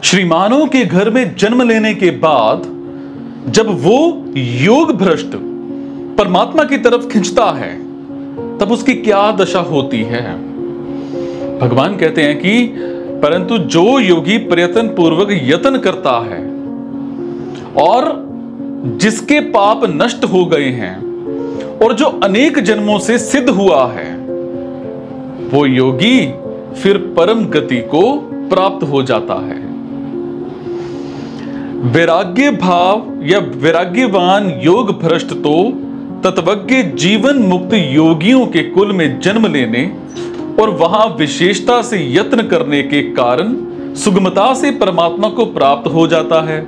श्रीमानों के घर में जन्म लेने के बाद जब वो योग भ्रष्ट परमात्मा की तरफ खिंचता है तब उसकी क्या दशा होती है। भगवान कहते हैं कि परंतु जो योगी प्रयत्न पूर्वक यत्न करता है और जिसके पाप नष्ट हो गए हैं और जो अनेक जन्मों से सिद्ध हुआ है, वो योगी फिर परम गति को प्राप्त हो जाता है। वैराग्य भाव या वैराग्यवान योग भ्रष्ट तो तत्वज्ञ जीवन मुक्त योगियों के कुल में जन्म लेने और वहां विशेषता से यत्न करने के कारण सुगमता से परमात्मा को प्राप्त हो जाता है।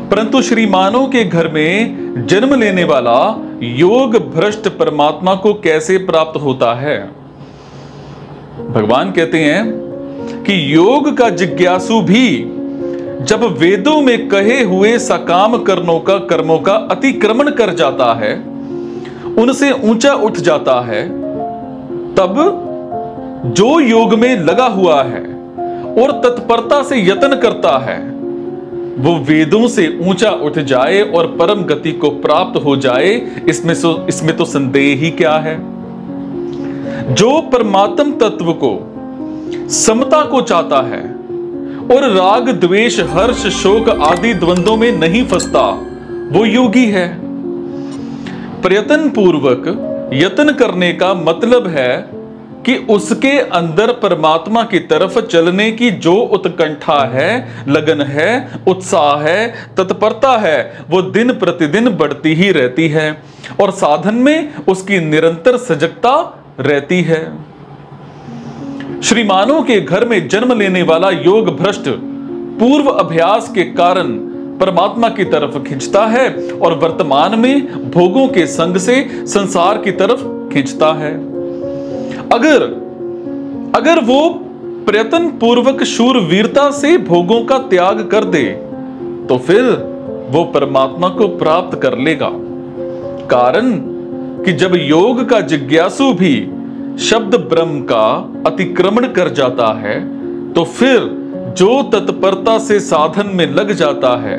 परंतु श्रीमानों के घर में जन्म लेने वाला योग भ्रष्ट परमात्मा को कैसे प्राप्त होता है। भगवान कहते हैं कि योग का जिज्ञासु भी जब वेदों में कहे हुए सकाम कर्मों का अतिक्रमण कर जाता है, उनसे ऊंचा उठ जाता है, तब जो योग में लगा हुआ है और तत्परता से यत्न करता है, वो वेदों से ऊंचा उठ जाए और परम गति को प्राप्त हो जाए, इसमें तो संदेह ही क्या है। जो परमात्म तत्व को समता को चाहता है और राग द्वेष हर्ष शोक आदि द्वंद्वों में नहीं फंसता, वो योगी है। प्रयत्न पूर्वक यत्न करने का मतलब है कि उसके अंदर परमात्मा की तरफ चलने की जो उत्कंठा है, लगन है, उत्साह है, तत्परता है, वो दिन प्रतिदिन बढ़ती ही रहती है और साधन में उसकी निरंतर सजगता रहती है। श्रीमानों के घर में जन्म लेने वाला योग भ्रष्ट पूर्व अभ्यास के कारण परमात्मा की तरफ खींचता है और वर्तमान में भोगों के संग से संसार की तरफ खींचता है। अगर वो प्रयत्न पूर्वक शूरवीरता से भोगों का त्याग कर दे तो फिर वो परमात्मा को प्राप्त कर लेगा। कारण कि जब योग का जिज्ञासु भी शब्द ब्रह्म का अतिक्रमण कर जाता है तो फिर जो तत्परता से साधन में लग जाता है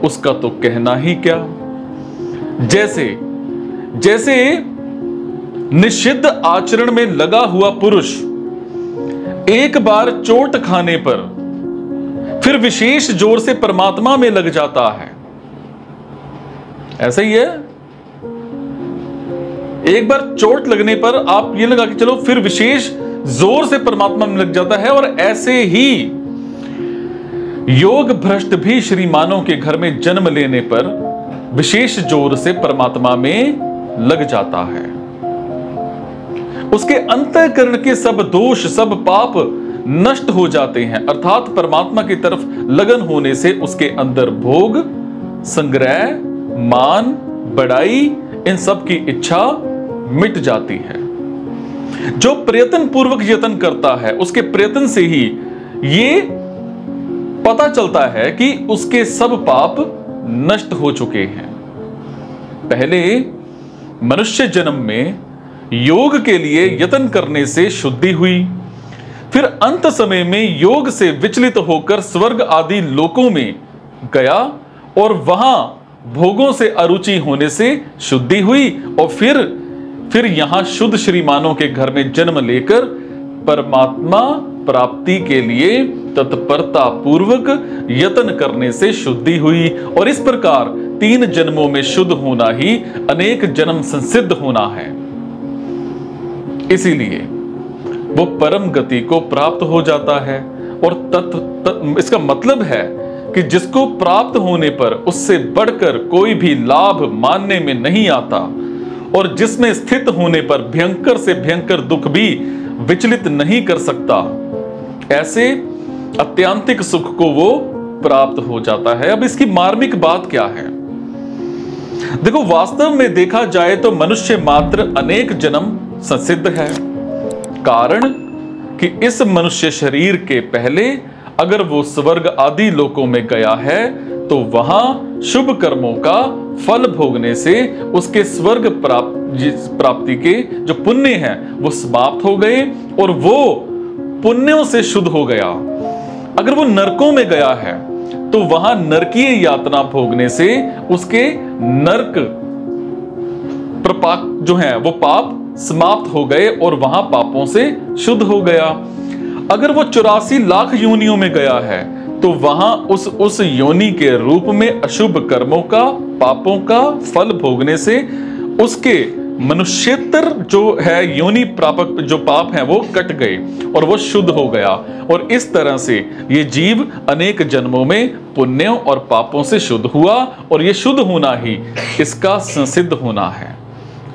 उसका तो कहना ही क्या। जैसे निषिद्ध आचरण में लगा हुआ पुरुष एक बार चोट खाने पर फिर विशेष जोर से परमात्मा में लग जाता है, ऐसा ही है। एक बार चोट लगने पर आप ये लगा कि चलो फिर विशेष जोर से परमात्मा में लग जाता है, और ऐसे ही योग भ्रष्ट भी श्रीमानों के घर में जन्म लेने पर विशेष जोर से परमात्मा में लग जाता है। उसके अंतःकरण के सब दोष सब पाप नष्ट हो जाते हैं, अर्थात परमात्मा की तरफ लगन होने से उसके अंदर भोग, संग्रह, मान, बड़ाई, इन सब की इच्छा मिट जाती है। जो प्रयत्न पूर्वक यत्न करता है उसके प्रयत्न से ही ये पता चलता है कि उसके सब पाप नष्ट हो चुके हैं। पहले मनुष्य जन्म में योग के लिए यत्न करने से शुद्धि हुई, फिर अंत समय में योग से विचलित होकर स्वर्ग आदि लोकों में गया और वहां भोगों से अरुचि होने से शुद्धि हुई, और फिर यहां शुद्ध श्रीमानों के घर में जन्म लेकर परमात्मा प्राप्ति के लिए तत्परता पूर्वक यत्न करने से शुद्धि हुई। और इस प्रकार 3 जन्मों में शुद्ध होना ही अनेक जन्म संसिद्ध होना है। इसीलिए वो परम गति को प्राप्त हो जाता है। और इसका मतलब है कि जिसको प्राप्त होने पर उससे बढ़कर कोई भी लाभ मानने में नहीं आता, और जिसमें स्थित होने पर भयंकर से भयंकर दुख भी विचलित नहीं कर सकता, ऐसे अत्यांतिक सुख को वो प्राप्त हो जाता है। अब इसकी मार्मिक बात क्या है? देखो, वास्तव में देखा जाए तो मनुष्य मात्र अनेक जन्म संसिद्ध है। कारण कि इस मनुष्य शरीर के पहले अगर वो स्वर्ग आदि लोकों में गया है तो वहां शुभ कर्मों का फल भोगने से उसके स्वर्ग प्राप्ति के जो पुण्य हैं वो समाप्त हो गए और वो पुण्यों से शुद्ध हो गया। अगर वो नरकों में गया है तो वहां नरकीय यातना भोगने से उसके नरक प्रपाक जो है वो पाप समाप्त हो गए और वहां पापों से शुद्ध हो गया। अगर वो 84 लाख योनियों में गया है तो वहां उस योनि के रूप में अशुभ कर्मों का, पापों का फल भोगने से उसके मनुष्यतर जो है योनि प्रापक जो पाप है वो कट गए और वो शुद्ध हो गया। और इस तरह से ये जीव अनेक जन्मों में पुण्यों और पापों से शुद्ध हुआ और ये शुद्ध होना ही इसका संसिद्ध होना है।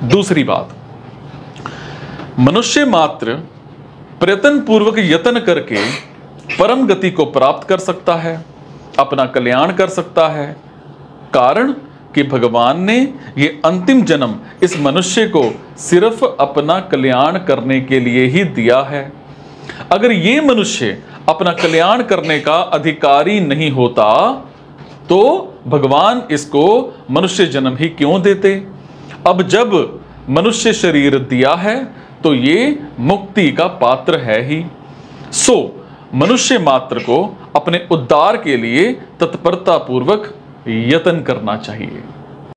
दूसरी बात, मनुष्य मात्र प्रयत्न पूर्वक यत्न करके परम गति को प्राप्त कर सकता है, अपना कल्याण कर सकता है। कारण कि भगवान ने ये अंतिम जन्म इस मनुष्य को सिर्फ अपना कल्याण करने के लिए ही दिया है। अगर ये मनुष्य अपना कल्याण करने का अधिकारी नहीं होता तो भगवान इसको मनुष्य जन्म ही क्यों देते। अब जब मनुष्य शरीर दिया है तो ये मुक्ति का पात्र है ही। सो मनुष्य मात्र को अपने उद्धार के लिए तत्परता पूर्वक यत्न करना चाहिए।